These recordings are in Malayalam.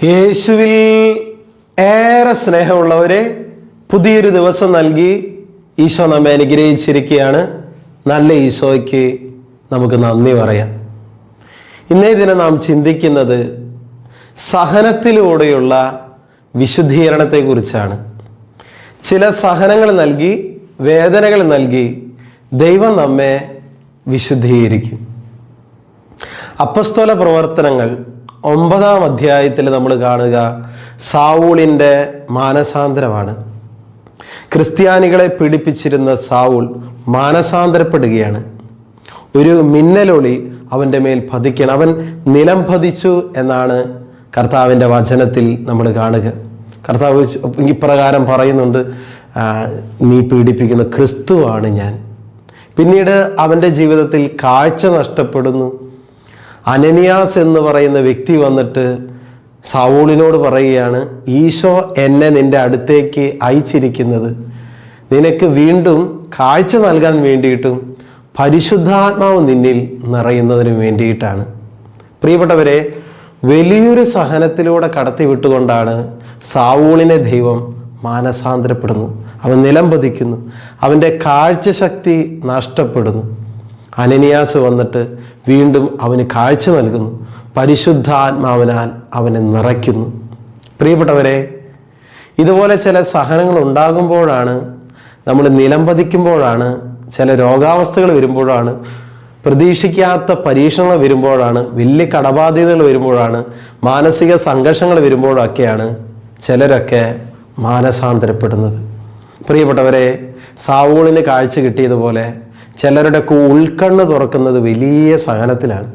യേശുവിൽ ഏറെ സ്നേഹമുള്ളവരെ, പുതിയൊരു ദിവസം നൽകി ഈശോ നമ്മെ അനുഗ്രഹിച്ചിരിക്കുകയാണ്. നല്ല ഈശോയ്ക്ക് നമുക്ക് നന്ദി പറയാം. ഇന്നേ ദിനം നാം ചിന്തിക്കുന്നത് സഹനത്തിലൂടെയുള്ള വിശുദ്ധീകരണത്തെക്കുറിച്ചാണ്. ചില സഹനങ്ങൾ നൽകി, വേദനകൾ നൽകി ദൈവം നമ്മെ വിശുദ്ധീകരിക്കും. അപ്പസ്തോല പ്രവർത്തനങ്ങൾ 9-ാം അധ്യായത്തിൽ നമ്മൾ കാണുക സാവൂളിൻ്റെ മാനസാന്തരമാണ്. ക്രിസ്ത്യാനികളെ പീഡിപ്പിച്ചിരുന്ന സാവൂൾ മാനസാന്തരപ്പെടുകയാണ്. ഒരു മിന്നലൊളി അവൻ്റെ മേൽ പതിക്കണം. അവൻ നിലം പതിച്ചു എന്നാണ് കർത്താവിൻ്റെ വചനത്തിൽ നമ്മൾ കാണുക. കർത്താവ് ഇപ്രകാരം പറയുന്നുണ്ട്, നീ പീഡിപ്പിക്കുന്ന ക്രിസ്തുവാണ് ഞാൻ. പിന്നീട് അവൻ്റെ ജീവിതത്തിൽ കാഴ്ച നഷ്ടപ്പെടുന്നു. അനനിയാസ് എന്ന് പറയുന്ന വ്യക്തി വന്നിട്ട് സാവൂളിനോട് പറയുകയാണ്, ഈശോ എന്നെ നിൻ്റെ അടുത്തേക്ക് അയച്ചിരിക്കുന്നത് നിനക്ക് വീണ്ടും കാഴ്ച നൽകാൻ വേണ്ടിയിട്ടും പരിശുദ്ധാത്മാവ് നിന്നിൽ നിറയുന്നതിന് വേണ്ടിയിട്ടാണ്. പ്രിയപ്പെട്ടവരെ, വലിയൊരു സഹനത്തിലൂടെ കടത്തിവിട്ടുകൊണ്ടാണ് സാവൂളിനെ ദൈവം മാനസാന്തരപ്പെടുന്നു. അവൻ നിലം പതിക്കുന്നു, അവൻ്റെ കാഴ്ചശക്തി നഷ്ടപ്പെടുന്നു. അനനിയാസ് വന്നിട്ട് വീണ്ടും അവന് കാഴ്ച നൽകുന്നു, പരിശുദ്ധാത്മാവിനാൽ അവനെ നിറയ്ക്കുന്നു. പ്രിയപ്പെട്ടവരെ, ഇതുപോലെ ചില സഹനങ്ങൾ ഉണ്ടാകുമ്പോഴാണ്, നമ്മൾ നിലം പതിക്കുമ്പോഴാണ്, ചില രോഗാവസ്ഥകൾ വരുമ്പോഴാണ്, പ്രതീക്ഷിക്കാത്ത പരീക്ഷണങ്ങൾ വരുമ്പോഴാണ്, വലിയ കടബാധ്യതകൾ വരുമ്പോഴാണ്, മാനസിക സംഘർഷങ്ങൾ വരുമ്പോഴൊക്കെയാണ് ചിലരൊക്കെ മാനസാന്തരപ്പെടുന്നത്. പ്രിയപ്പെട്ടവരെ, സാവൂളിന് കാഴ്ച കിട്ടിയതുപോലെ ചിലരുടെ ഉൾക്കണ്ണ് തുറക്കുന്നത് വലിയ സഹനത്തിലാണ്.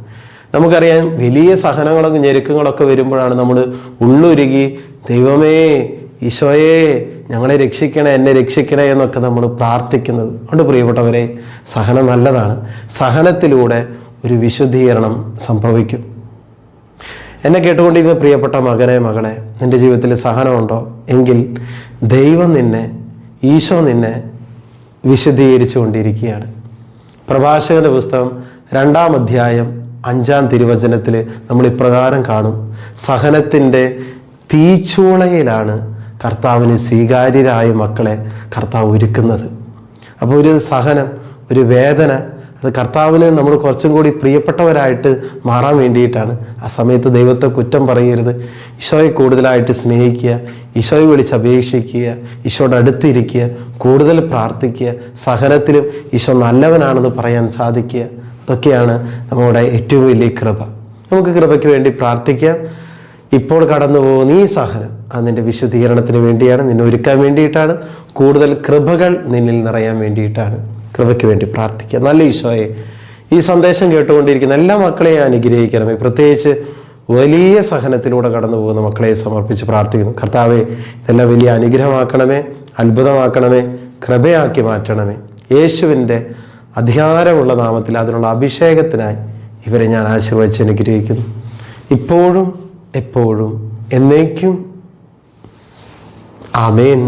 നമുക്കറിയാം, വലിയ സഹനങ്ങളൊക്കെ ഞെരുക്കങ്ങളൊക്കെ വരുമ്പോഴാണ് നമ്മൾ ഉള്ളുരുകി ദൈവമേ, ഈശോയെ ഞങ്ങളെ രക്ഷിക്കണേ, എന്നെ രക്ഷിക്കണേ എന്നൊക്കെ നമ്മൾ പ്രാർത്ഥിക്കുന്നത്. അതുകൊണ്ട് പ്രിയപ്പെട്ടവരെ, സഹനം നല്ലതാണ്. സഹനത്തിലൂടെ ഒരു വിശുദ്ധീകരണം സംഭവിക്കും. എന്നെ കേട്ടുകൊണ്ടിരുന്ന പ്രിയപ്പെട്ട മകനെ, മകളെ, നിൻ്റെ ജീവിതത്തിൽ സഹനമുണ്ടോ എങ്കിൽ ദൈവം നിന്നെ, ഈശോ നിന്നെ വിശുദ്ധീകരിച്ചു കൊണ്ടിരിക്കുകയാണ്. പ്രഭാഷകന്റെ പുസ്തകം 2-ാം അധ്യായം 5-ാം തിരുവചനത്തിൽ നമ്മൾ ഇപ്രകാരം കാണും, സഹനത്തിൻ്റെ തീച്ചൂളയിലാണ് കർത്താവിന് സ്വീകാര്യരായ മക്കളെ കർത്താവ് ഒരുക്കുന്നത്. അപ്പോൾ ഒരു സഹനം, ഒരു വേദന, അത് കർത്താവിന് നമ്മൾ കുറച്ചും കൂടി പ്രിയപ്പെട്ടവരായിട്ട് മാറാൻ വേണ്ടിയിട്ടാണ്. ആ സമയത്ത് ദൈവത്തെ കുറ്റം പറയരുത്. ഈശോയെ കൂടുതലായിട്ട് സ്നേഹിക്കുക, ഈശോയെ വിളിച്ച് അപേക്ഷിക്കുക, ഈശോയുടെ അടുത്തിരിക്കുക, കൂടുതൽ പ്രാർത്ഥിക്കുക, സഹനത്തിലും ഈശോ നല്ലവനാണെന്ന് പറയാൻ സാധിക്കുക. അതൊക്കെയാണ് നമ്മുടെ ഏറ്റവും വലിയ കൃപ. നമുക്ക് കൃപയ്ക്ക് വേണ്ടി പ്രാർത്ഥിക്കാം. ഇപ്പോൾ കടന്നു പോകുന്ന ഈ സഹനം അത് നിൻ്റെ വിശുദ്ധീകരണത്തിന് വേണ്ടിയാണ്, നിന്നെ ഒരുക്കാൻ വേണ്ടിയിട്ടാണ്, കൂടുതൽ കൃപകൾ നിന്നിൽ നിറയാൻ വേണ്ടിയിട്ടാണ്. കൃപയ്ക്ക് വേണ്ടി പ്രാർത്ഥിക്കുക. നല്ല ഈശോയെ, ഈ സന്ദേശം കേട്ടുകൊണ്ടിരിക്കുന്ന എല്ലാ മക്കളെയും അനുഗ്രഹിക്കണമേ. പ്രത്യേകിച്ച് വലിയ സഹനത്തിലൂടെ കടന്നു പോകുന്ന മക്കളെ സമർപ്പിച്ച് പ്രാർത്ഥിക്കുന്നു. കർത്താവെ, ഇതെല്ലാം വലിയ അനുഗ്രഹമാക്കണമേ, അത്ഭുതമാക്കണമേ, കൃപയാക്കി മാറ്റണമേ. യേശുവിൻ്റെ അധികാരമുള്ള നാമത്തിൽ അതിനുള്ള അഭിഷേകത്തിനായി ഇവരെ ഞാൻ ആശീർവദിച്ച് അനുഗ്രഹിക്കുന്നു, ഇപ്പോഴും എപ്പോഴും എന്നേക്കും. ആമേൻ.